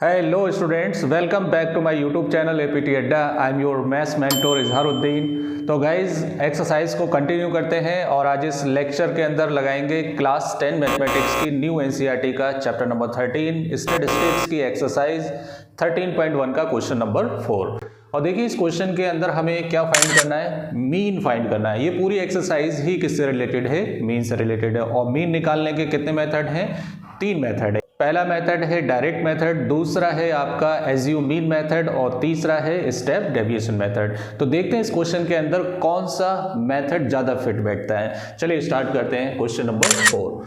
Hello students, welcome back to my YouTube channel APT Adda. I am your maths mentor Izharuddin. तो guys exercise को continue करते हैं और आज इस लेक्चर के अंदर लगाएंगे क्लास 10 मैथमेटिक्स की न्यू एनसीईआरटी का चैप्टर नंबर 13 स्टैटिस्टिक्स की एक्सरसाइज 13.1 का क्वेश्चन नंबर 4। और देखिए इस क्वेश्चन के अंदर हमें क्या फाइंड करना है, मीन फाइंड करना है। ये पूरी एक्सरसाइज ही किससे रिलेटेड है, मीन से रिलेटेड है। और मीन निकालने के कितने मेथड हैं, 3 मेथड है। पहला मेथड है डायरेक्ट मेथड, दूसरा है आपका एज्यूम मीन मेथड और तीसरा है स्टेप डेविएशन मेथड। तो देखते हैं इस क्वेश्चन के अंदर कौन सा मेथड ज्यादा फिट बैठता है। चलिए स्टार्ट करते हैं क्वेश्चन नंबर 4।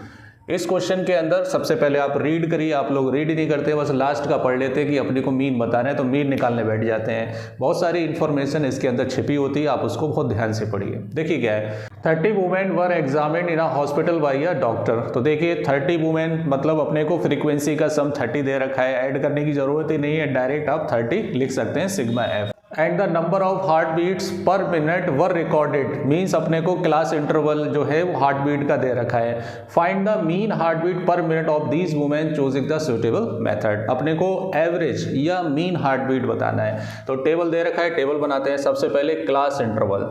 इस क्वेश्चन के अंदर सबसे पहले आप रीड करिए। आप लोग रीड ही नहीं करते, बस लास्ट का पढ़ लेते हैं कि अपने को मीन बताना है तो मीन निकालने बैठ जाते हैं। बहुत सारी इंफॉर्मेशन इसके अंदर छिपी होती है, आप उसको बहुत ध्यान से पढ़िए। देखिए क्या है, 30 women were examined in a hospital by a doctor. तो देखिए 30 वुमेन मतलब अपने को फ्रीक्वेंसी का सम 30 दे रखा है, ऐड करने की जरूरत ही नहीं है, डायरेक्ट आप 30 लिख सकते हैं sigma f. And the number of heart beats per minute were recorded, means अपने को क्लास इंटरवल जो है वो हार्ट बीट का दे रखा है। Find the mean heart beat per minute of these women choosing the suitable method. अपने को एवरेज या मीन हार्ट बीट बताना है। तो टेबल दे रखा है, टेबल बनाते हैं। सबसे पहले क्लास इंटरवल।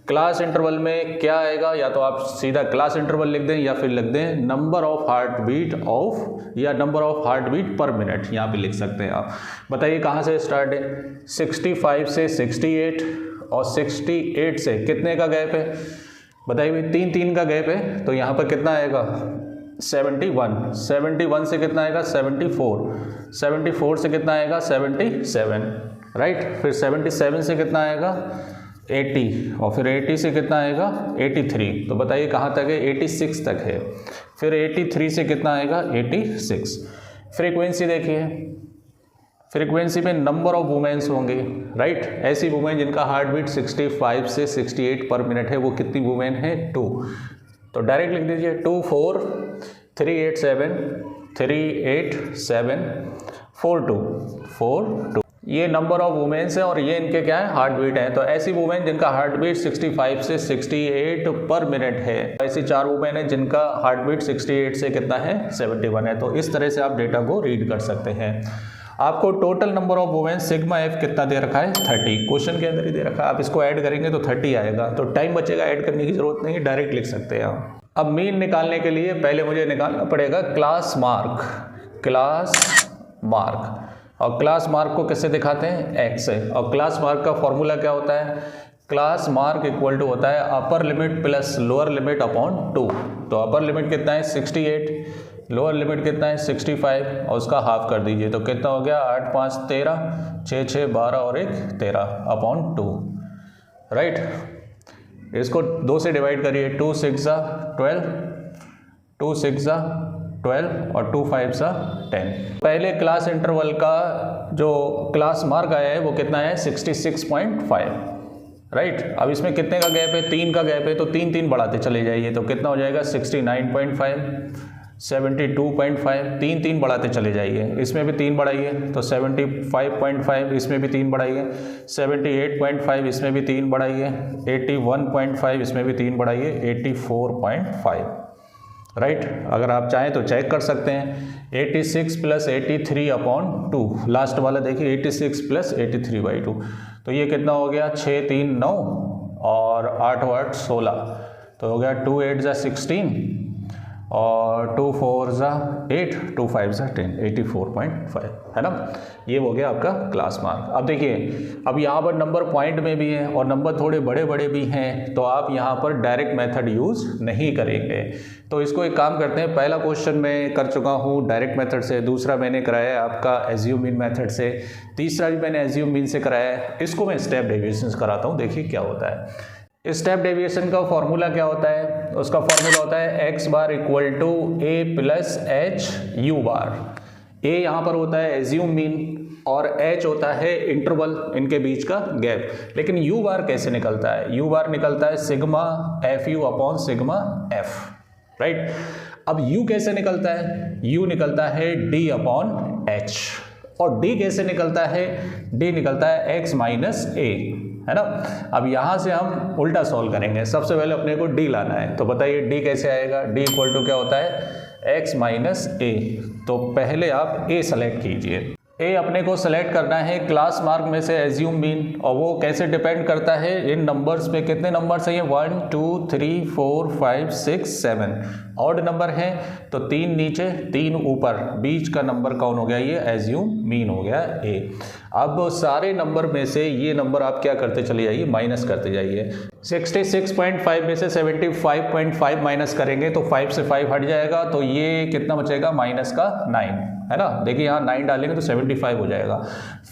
क्लास इंटरवल में क्या आएगा, या तो आप सीधा क्लास इंटरवल लिख दें या फिर लिख दें number of heart beat of या number of heart beat per minute, यहाँ पे लिख सकते हैं आप। बताइए कहाँ से स्टार्ट है, 65 से 68 और 68 से कितने का गैप है, बताइए 3 का गैप है। तो यहाँ पर कितना आएगा 71 से कितना आएगा 74 से कितना आएगा 77, राइट। फिर 77 से कितना आएगा 80 और फिर 80 से कितना आएगा 83। तो बताइए कहाँ तक है, 86 तक है। फिर 83 से कितना आएगा 86। फ्रीक्वेंसी देखिए, फ्रीक्वेंसी में नंबर ऑफ वुमेन्स होंगे, राइट। ऐसी वुमेन जिनका हार्ट बीट 65 से 68 पर मिनट है, वो कितनी वुमेन है 2। तो डायरेक्ट लिख दीजिए 2 4 387 42। ये नंबर ऑफ वुमेन्स है और ये इनके क्या है, हार्ट बीट है। तो ऐसी वुमेन जिनका हार्ट बीट 65 से 68 पर मिनट है, ऐसी 4 वुमेन है जिनका हार्ट बीट 68 से कितना है 71 है। तो इस तरह से आप डेटा को रीड कर सकते हैं। आपको total number of women sigma F कितना दे रखा है 30, क्वेश्चन के अंदर ही दे रखा है। आप इसको ऐड करेंगे तो 30 आएगा, तो टाइम बचेगा, ऐड करने की जरूरत नहीं, डायरेक्ट लिख सकते हैं आप। अब मीन निकालने के लिए पहले मुझे निकालना पड़ेगा क्लास मार्क। और क्लास मार्क को किससे दिखाते हैं, एक्स से। और क्लास मार्क का फॉर्मूला क्या होता है, क्लास मार्क इक्वल टू होता है upper limit plus lower limit upon 2। तो अपर लिमिट कितना है 68, लोअर लिमिट कितना है 65 और उसका हाफ कर दीजिए। तो कितना हो गया 8 5 13, 6 6 12 और 1 13 अपॉन 2, राइट। इसको 2 से डिवाइड करिए, 2 6 12, 2 6 12 और 2 5 10। पहले क्लास इंटरवल का जो क्लास मार्क आया है वो कितना है 66.5, राइट। अब इसमें कितने का गैप है, 3 का गैप है, तो 3 बढ़ाते चले जाइए। तो कितना हो जाएगा 69.5, 72.5, 3 बढ़ाते चले जाइए। इसमें भी 3 बढ़ाइए तो 75.5, इसमें भी 3 बढ़ाइए 78.5, इसमें भी 3 बढ़ाइए 81.5, इसमें भी 3 बढ़ाइए 84.5, राइट। अगर आप चाहें तो चेक कर सकते हैं 86 प्लस 83 अपॉन 2, लास्ट वाला देखिए 86 प्लस 83/2। तो ये कितना हो गया 6 3 9 और 8 8 16, तो हो गया 2 8 16 और 2 4 8, 2 5 10, 84.5, है ना। ये हो गया आपका क्लास मार्क। अब देखिए, अब यहाँ पर नंबर पॉइंट में भी है और नंबर थोड़े बड़े बड़े भी हैं, तो आप यहाँ पर डायरेक्ट मेथड यूज़ नहीं करेंगे। तो इसको एक काम करते हैं, पहला क्वेश्चन मैं कर चुका हूँ डायरेक्ट मेथड से, दूसरा मैंने कराया है आपका एज्यूम मीन मेथड से, तीसरा भी मैंने एज्यूम मीन से कराया है। इसको मैं स्टेप डेविएशन कराता हूँ, देखिए क्या होता है। स्टेप डेविएशन का फॉर्मूला क्या होता है, उसका फॉर्मूला होता है X bar equal to A plus H U bar. A यहाँ पर होता है एज्यूम मीन और एच होता है इंटरवल, इनके बीच का गैप। लेकिन यू बार कैसे निकलता है, यू बार निकलता है sigma F you upon sigma F, right. अब यू कैसे निकलता है, यू निकलता है डी अपॉन एच। और डी कैसे निकलता है, डी निकलता है एक्स माइनस ए, है ना। अब यहाँ से हम उल्टा सॉल्व करेंगे। सबसे पहले अपने को डी लाना है, तो बताइए डी कैसे आएगा, डी इक्वल टू क्या होता है एक्स माइनस ए। तो पहले आप ए सेलेक्ट कीजिए, ए अपने को सेलेक्ट करना है क्लास मार्क में से एज्यूम मीन, और वो कैसे डिपेंड करता है इन नंबर्स पे। कितने नंबर्स हैं ये 1 2 3 4 5 6 7 ऑड नंबर है, तो 3 नीचे 3 ऊपर, बीच का नंबर कौन हो गया, ये एज्यूम मीन हो गया ए। अब सारे नंबर में से ये नंबर आप क्या करते चले जाइए, माइनस करते जाइए। 66.5 में से 75.5 माइनस करेंगे तो 5 से 5 हट जाएगा, तो ये कितना बचेगा, माइनस का 9 है ना। देखिए यहाँ 9 डालेंगे तो 75 हो जाएगा।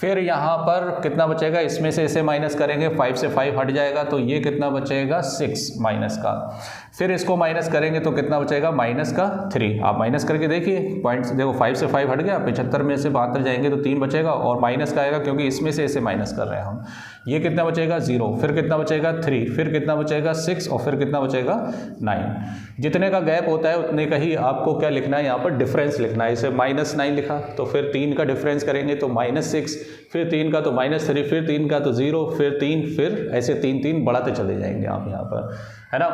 फिर यहाँ पर कितना बचेगा, इसमें से इसे माइनस करेंगे, 5 से 5 हट जाएगा, तो ये कितना बचेगा 6 माइनस का। फिर इसको माइनस करेंगे तो कितना बचेगा, माइनस का 3। आप माइनस करके देखिए, पॉइंट्स देखो 5 से 5 हट गया, 75 में से 72 जाएंगे तो 3 बचेगा, और माइनस का आएगा क्योंकि इसमें से इसे माइनस कर रहे हैं हम। ये कितना बचेगा 0, फिर कितना बचेगा 3, फिर कितना बचेगा 6, और फिर कितना बचेगा 9। जितने का गैप होता है उतने का ही आपको क्या लिखना है, यहाँ पर डिफरेंस लिखना है। इसे -9 लिखा, तो फिर 3 का डिफरेंस करेंगे तो -6, फिर 3 का तो -3, फिर 3 का तो 0, फिर 3, फिर ऐसे 3 बढ़ाते चले जाएंगे आप यहाँ पर, है ना।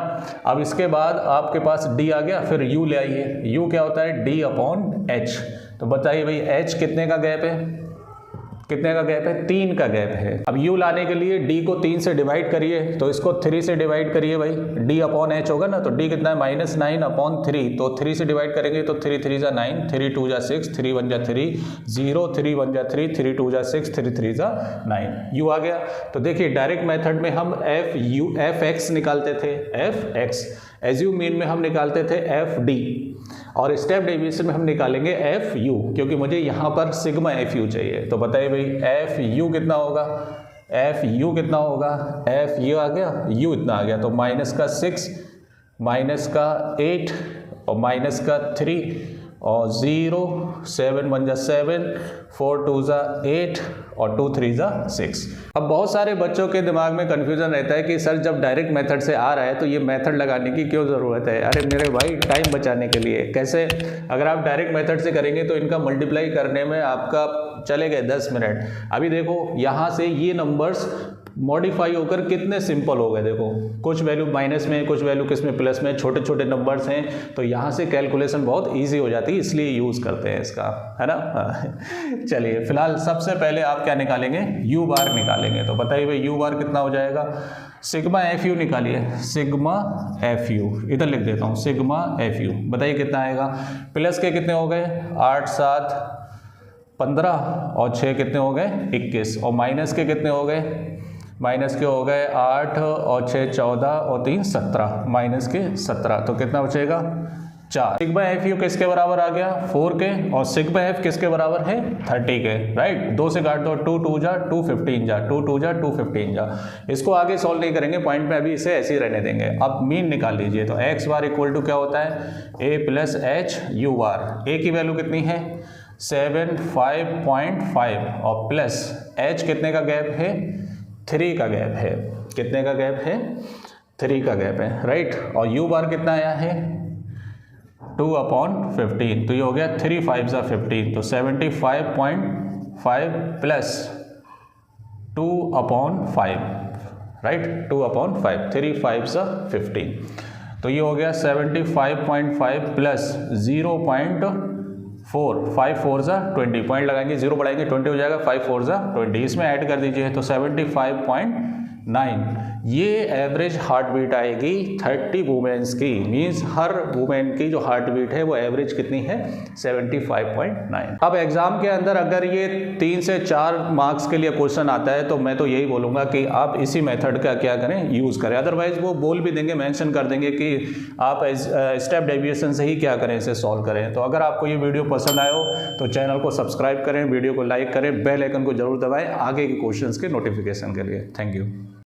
अब इसके बाद आपके पास d आ गया, फिर u ले आइए। u क्या होता है, d/h। तो बताइए भाई h कितने का गैप है, कितने का गैप है, 3 का गैप है। अब u लाने के लिए d को 3 से डिवाइड करिए, तो इसको 3 से डिवाइड करिए भाई, d/h होगा ना, तो d कितना है -9/3, तो 3 से डिवाइड करेंगे तो 3 3 जा 9, 3 2 जा 6, 3 1 जा 3, 0 3 1 जा 3, 3 2 जा 6, 3 3 जा 9, u आ गया। तो देखिए डायरेक्ट मेथड में हम f(x) निकालते थे, f(x), एज्यूम मीन में हम निकालते थे f(d), और स्टेप डेविएशन में हम निकालेंगे fu, क्योंकि मुझे यहाँ पर सिग्मा fu चाहिए। तो बताइए भाई fu कितना होगा, fu कितना होगा, fu आ गया, u इतना आ गया, तो माइनस का 6, माइनस का 8, और माइनस का 3, और 0, 7 1 जा 7, 4 2 जा 8, और 2 3 जा 6। अब बहुत सारे बच्चों के दिमाग में कन्फ्यूजन रहता है कि सर जब डायरेक्ट मेथड से आ रहा है तो ये मेथड लगाने की क्यों ज़रूरत है। अरे मेरे भाई, टाइम बचाने के लिए। कैसे, अगर आप डायरेक्ट मेथड से करेंगे तो इनका मल्टीप्लाई करने में आपका चले गए 10 मिनट। अभी देखो यहाँ से ये नंबर्स मॉडिफाई होकर कितने सिंपल हो गए। देखो कुछ वैल्यू माइनस में, कुछ वैल्यू किस में, प्लस में, छोटे छोटे नंबर्स हैं, तो यहाँ से कैलकुलेशन बहुत इजी हो जाती है, इसलिए यूज़ करते हैं इसका, है ना। चलिए फिलहाल सबसे पहले आप क्या निकालेंगे, u बार निकालेंगे। तो बताइए भाई u बार कितना हो जाएगा, सिग्मा fu निकालिए, सिग्मा fu, इधर लिख देता हूँ सिग्मा fu। बताइए कितना आएगा, प्लस के कितने हो गए 8 7 15, और 6 कितने हो गए 21, और माइनस के कितने हो गए, माइनस के हो गए 8, और 6 14, और 3 17, माइनस के 17, तो कितना बचेगा 4। सिग्मा fu किसके बराबर आ गया 4 के, और सिग्मा f किसके बराबर है 30 के, राइट। 2 से काट दो, 2 2 जा 2 15 जा, 2 2 जा 2 15 जा। इसको आगे सॉल्व नहीं करेंगे, पॉइंट में अभी इसे ऐसे ही रहने देंगे। अब मीन निकाल लीजिए, तो x बार इक्वल टू क्या होता है, a plus h u bar. a की वैल्यू कितनी है 75.5, और प्लस h कितने का गैप है 3 का गैप है, कितने का गैप है 3 का गैप है, राइट। और u बार कितना आया है 2/15, तो ये हो गया 3 5 जा 15, तो 75.5 प्लस 2/5, राइट, 2/5, 3 5 जा 15, तो ये हो गया 75.5 प्लस 0.4, 5 4 जा 20, पॉइंट लगाएंगे 0 बढ़ाएंगे 20 हो जाएगा, 5 4 जा 20, इसमें ऐड कर दीजिए तो 75.9। ये एवरेज हार्ट बीट आएगी 30 वुमेन्स की, मींस हर वुमेन की जो हार्ट बीट है वो एवरेज कितनी है 75.9। अब एग्जाम के अंदर अगर ये 3 से 4 मार्क्स के लिए क्वेश्चन आता है तो मैं तो यही बोलूँगा कि आप इसी मेथड का क्या करें, यूज़ करें। अदरवाइज वो बोल भी देंगे, मेंशन कर देंगे कि आप स्टेप डेविएशन से ही क्या करें, इसे सॉल्व करें। तो अगर आपको ये वीडियो पसंद आए हो तो चैनल को सब्सक्राइब करें, वीडियो को लाइक करें, बेल आइकन को जरूर दबाएं आगे के क्वेश्चंस के नोटिफिकेशन के लिए। Thank you.